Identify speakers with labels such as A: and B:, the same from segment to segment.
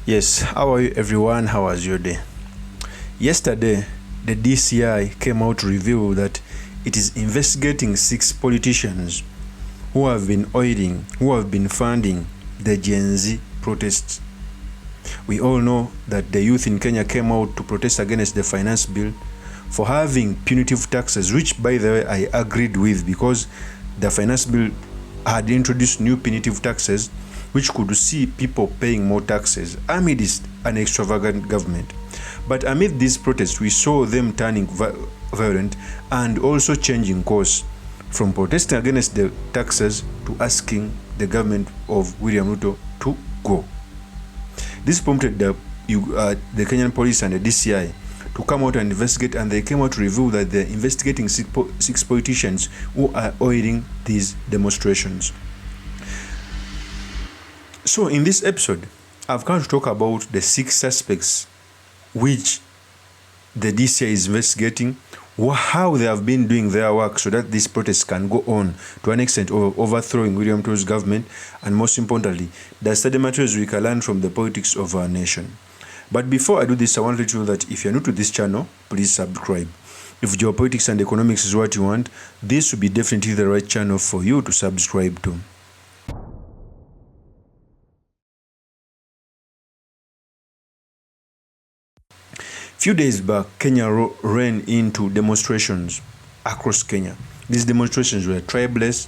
A: Yes, how are you everyone? How was your day? Yesterday, the DCI came out to reveal that it is investigating 6 politicians who have been funding the Gen Z protests. We all know that the youth in Kenya came out to protest against the finance bill for having punitive taxes, which by the way I agreed with, because the finance bill had introduced new punitive taxes which could see people paying more taxes amidst an extravagant government. But amid these protests, we saw them turning violent and also changing course from protesting against the taxes to asking the government of William RUTO to go. This prompted the Kenyan police and the DCI to come out and investigate, and they came out to reveal that they're investigating 6 politicians who are oiling these demonstrations. So in this episode, I've come to talk about the 6 suspects which the DCI is investigating, how they have been doing their work so that these protests can go on to an extent of overthrowing William Ruto's government, and most importantly, the study materials we can learn from the politics of our nation. But before I do this, I want to let you know that if you're new to this channel, please subscribe. If geopolitics and economics is what you want, this will be definitely the right channel for you to subscribe to. Few days back, Kenya ran into demonstrations across Kenya. These demonstrations were tribeless,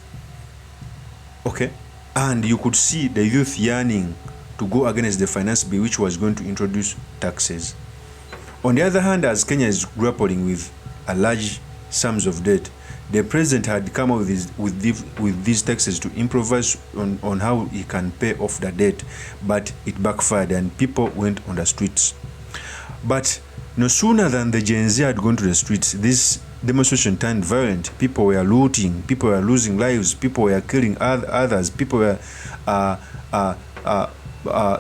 A: okay, and you could see the youth yearning to go against the finance bill, which was going to introduce taxes. On the other hand, as Kenya is grappling with a large sums of debt, the president had come up with these taxes to improvise on how he can pay off the debt, but it backfired and people went on the streets. But no sooner than the Gen Z had gone to the streets, this demonstration turned violent. People were looting, people were losing lives, people were killing others, people were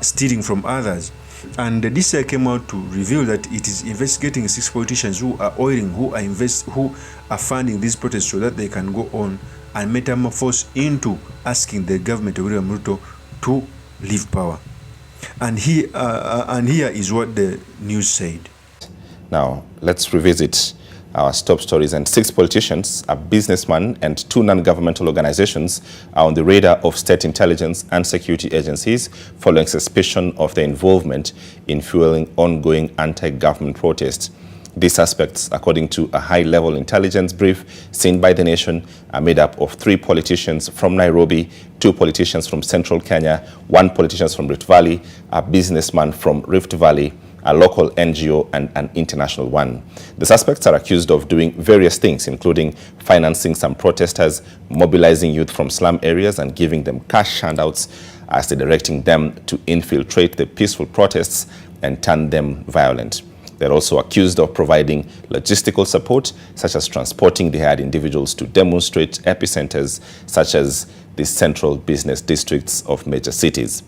A: stealing from others. And the DCI came out to reveal that it is investigating 6 politicians who are oiling, who are funding these protests so that they can go on and metamorphose into asking the government of William Ruto to leave power. And here is what the news said.
B: Now, let's revisit our top stories. And 6 politicians, a businessman, and 2 non-governmental organizations are on the radar of state intelligence and security agencies following suspicion of their involvement in fueling ongoing anti-government protests. These suspects, according to a high-level intelligence brief seen by The Nation, are made up of 3 politicians from Nairobi, 2 politicians from Central Kenya, 1 politician from Rift Valley, a businessman from Rift Valley, a local NGO, and an international one. The suspects are accused of doing various things, including financing some protesters, mobilizing youth from slum areas, and giving them cash handouts as they're directing them to infiltrate the peaceful protests and turn them violent. They're also accused of providing logistical support, such as transporting the hired individuals to demonstrate epicenters, such as the central business districts of major cities.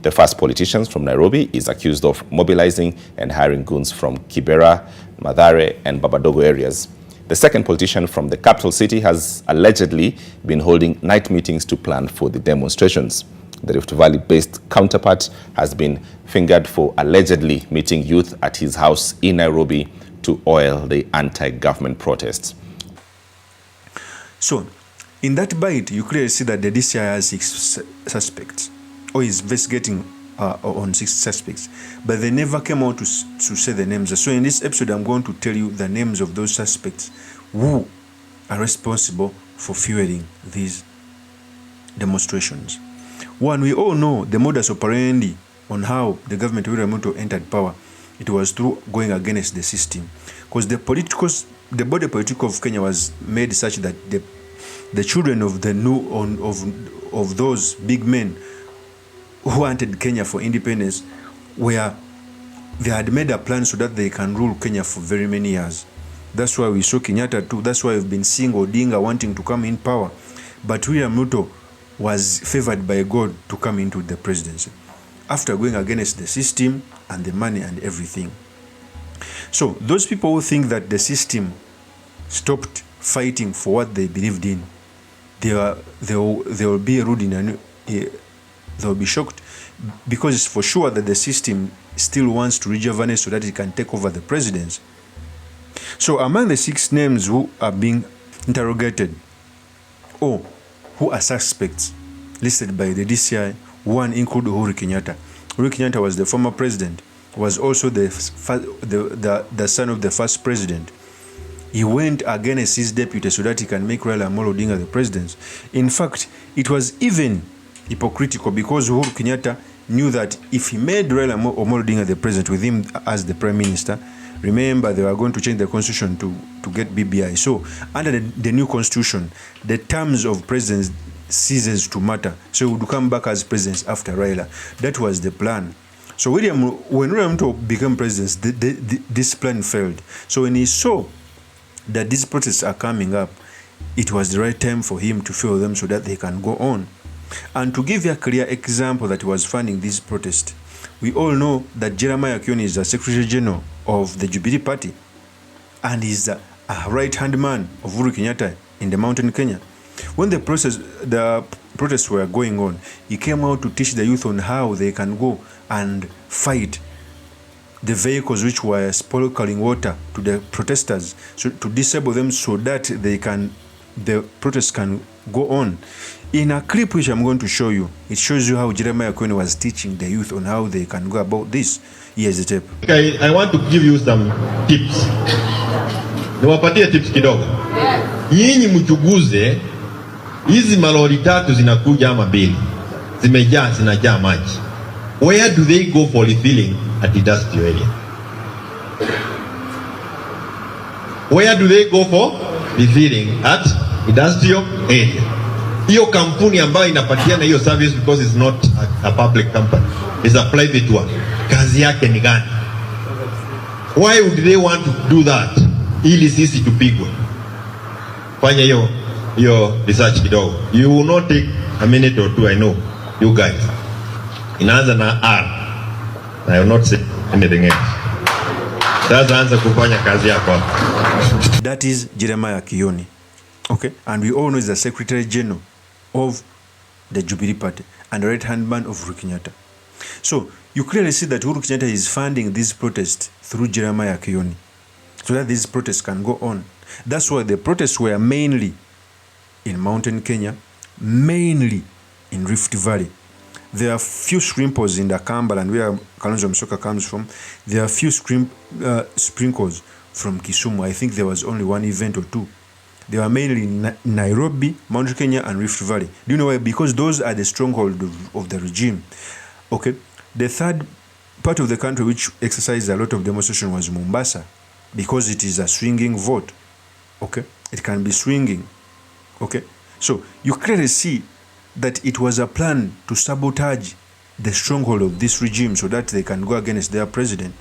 B: The first politician from Nairobi is accused of mobilizing and hiring goons from Kibera, Mathare, and Babadogo areas. The second politician from the capital city has allegedly been holding night meetings to plan for the demonstrations. The Rift Valley-based counterpart has been fingered for allegedly meeting youth at his house in Nairobi to oil the anti-government protests.
A: So, in that bite, you clearly see that the DCI has 6 suspects, or is investigating on 6 suspects, but they never came out to say the names. So in this episode, I'm going to tell you the names of those suspects who are responsible for fueling these demonstrations. One, we all know the modus operandi on how the government of William Ruto entered power. It was through going against the system, because the body politic of Kenya was made such that the children of of those big men who wanted Kenya for independence they had made a plan so that they can rule Kenya for very many years. That's why we saw Kenyatta too. That's why we've been seeing Odinga wanting to come in power. But William Ruto was favored by God to come into the presidency after going against the system and the money and everything. So those people who think that the system stopped fighting for what they believed in, they will be rude in they'll be shocked, because it's for sure that the system still wants to rejuvenate so that it can take over the presidency. So among the 6 names who are being interrogated or who are suspects listed by the DCI, one include Uhuru Kenyatta. Uhuru Kenyatta was the former president, was also the son of the first president. He went against his deputy so that he can make Raila Amolo Odinga the president. In fact, it was even hypocritical because Uhuru Kenyatta knew that if he made Raila Amolo Odinga the president with him as the prime minister, remember they were going to change the constitution to get BBI. So under the new constitution, the terms of presidents ceases to matter. So he would come back as president after Raila. That was the plan. So when William Ruto became president, this plan failed. So when he saw that these protests are coming up, it was the right time for him to fuel them so that they can go on. And to give you a clear example that he was funding this protest, we all know that Jeremiah Kioni is the Secretary General of the Jubilee Party and is a right-hand man of Uhuru Kenyatta in the mountain Kenya. When the protests were going on, he came out to teach the youth on how they can go and fight the vehicles which were sparkling water to the protesters, so to disable them so that the protests can go on. In a clip which I'm going to show you, it shows you how Jeremiah Kioni was teaching the youth on how they can go about this. Here's the tape.
C: Okay, I want to give you some tips. Niwapatie tips kidogo. Nyinyi mchuguze hizi malori 3 zinakuja ama 2. Zinajaa maji. Where do they go for refilling? At the industrial area. Where do they go for refilling? At industrial area. Hiyo kampuni ambayo inapatiana hiyo service, because it's not a public company, it's a private one, kazi yake ni gani? Why would they want to do that? Ili sisi tupigwe. Fanya hiyo research kidogo. You will not take a minute or 2, I know you guys. Inaanza na R. I will not say anything else. Sasa anza kufanya kazi yako.
A: That is Jeremiah Kioni. Okay? And we all know he's the Secretary General of the Jubilee Party and the right-hand man of Uhuru Kenyatta. So you clearly see that Uhuru Kenyatta is funding these protests through Jeremiah Kioni so that these protests can go on. That's why the protests were mainly in mountain Kenya, mainly in Rift Valley. There are few sprinkles in the Kambaland where Kalonzo Musyoka comes from. There are few sprinkles from Kisumu. I think there was only 1 event or 2. They were mainly in Nairobi, Mount Kenya, and Rift Valley. Do you know why? Because those are the stronghold of the regime. Okay. The third part of the country which exercised a lot of demonstration was Mombasa, because it is a swinging vote. Okay. It can be swinging. Okay. So you clearly see that it was a plan to sabotage the stronghold of this regime so that they can go against their president.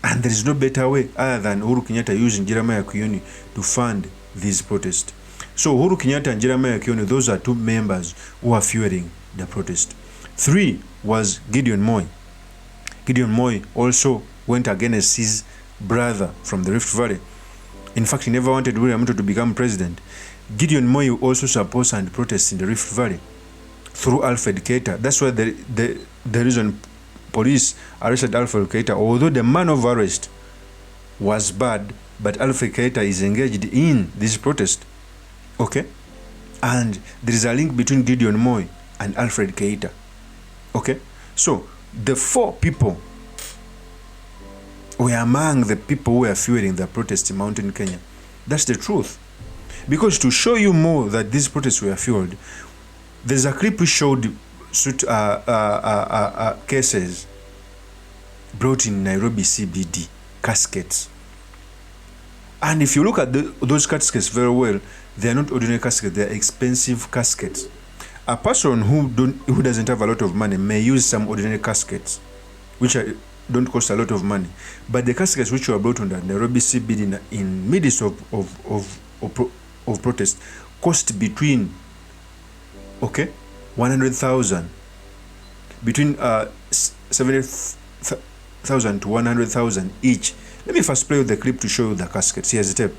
A: And there is no better way other than Uhuru Kenyatta using Jeremiah Kioni to fund these protests. So Uhuru Kenyatta and Jeremiah Kioni, those are 2 members who are fueling the protest. 3 was Gideon Moi. Gideon Moi also went against his brother from the Rift Valley. In fact, he never wanted William Ruto to become president. Gideon Moi also supports and protests in the Rift Valley through Alfred Keita. That's why the reason police arrested Alfred Keita, although the man of arrest was bad, but Alfred Keita is engaged in this protest. Okay? And there is a link between Gideon Moi and Alfred Keita. Okay? So, the 4 people were among the people who were fueling the protest in Mountain Kenya. That's the truth. Because to show you more that these protests were fueled, there's a clip which showed cases brought in Nairobi CBD, caskets. And if you look at those caskets very well, they are not ordinary caskets, they are expensive caskets. A person who doesn't have a lot of money may use some ordinary caskets, which don't cost a lot of money. But the caskets which were brought on the Nairobi CBD in midst of protest cost between 100,000, between 70,000 to 100,000 each. Let me first play with the clip to show you the caskets. Here's the tape.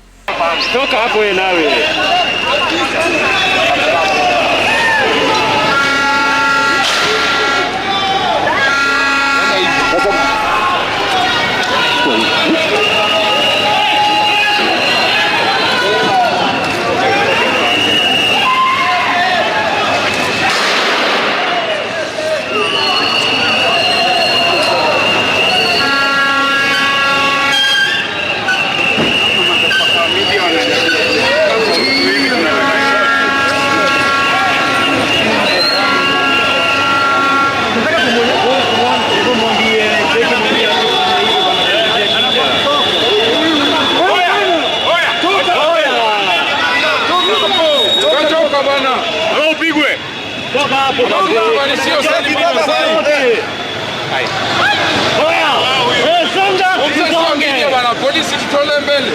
D: Polisi tutole mbele.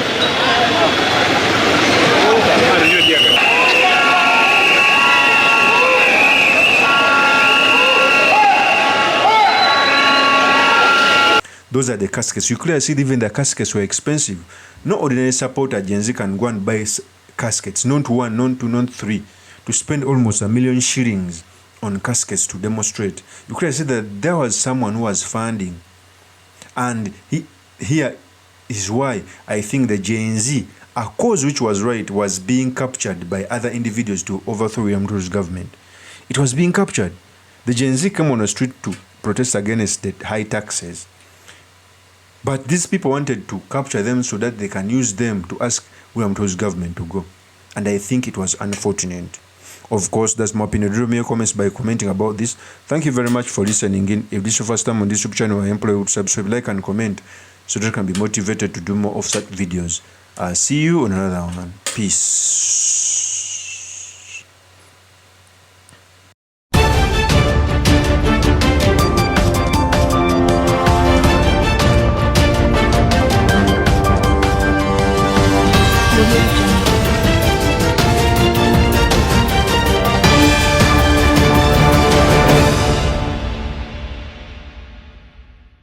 A: Those are the caskets. You clearly see even the caskets were expensive. No ordinary supporter Gen Z can go and buy caskets, not one, not two, not three, to spend almost $1 million shillings on caskets to demonstrate. You clearly see that there was someone who was funding. And here is why I think the Gen Z, a cause which was right, was being captured by other individuals to overthrow William Ruto's government. It was being captured. The Gen Z came on the street to protest against the high taxes. But these people wanted to capture them so that they can use them to ask William Ruto's government to go. And I think it was unfortunate. Of course, that's my opinion. Do me your comments by commenting about this. Thank you very much for listening in. If this is your first time on this YouTube channel, I implore you to subscribe, like, and comment so that you can be motivated to do more of such videos. See you on another one. Peace.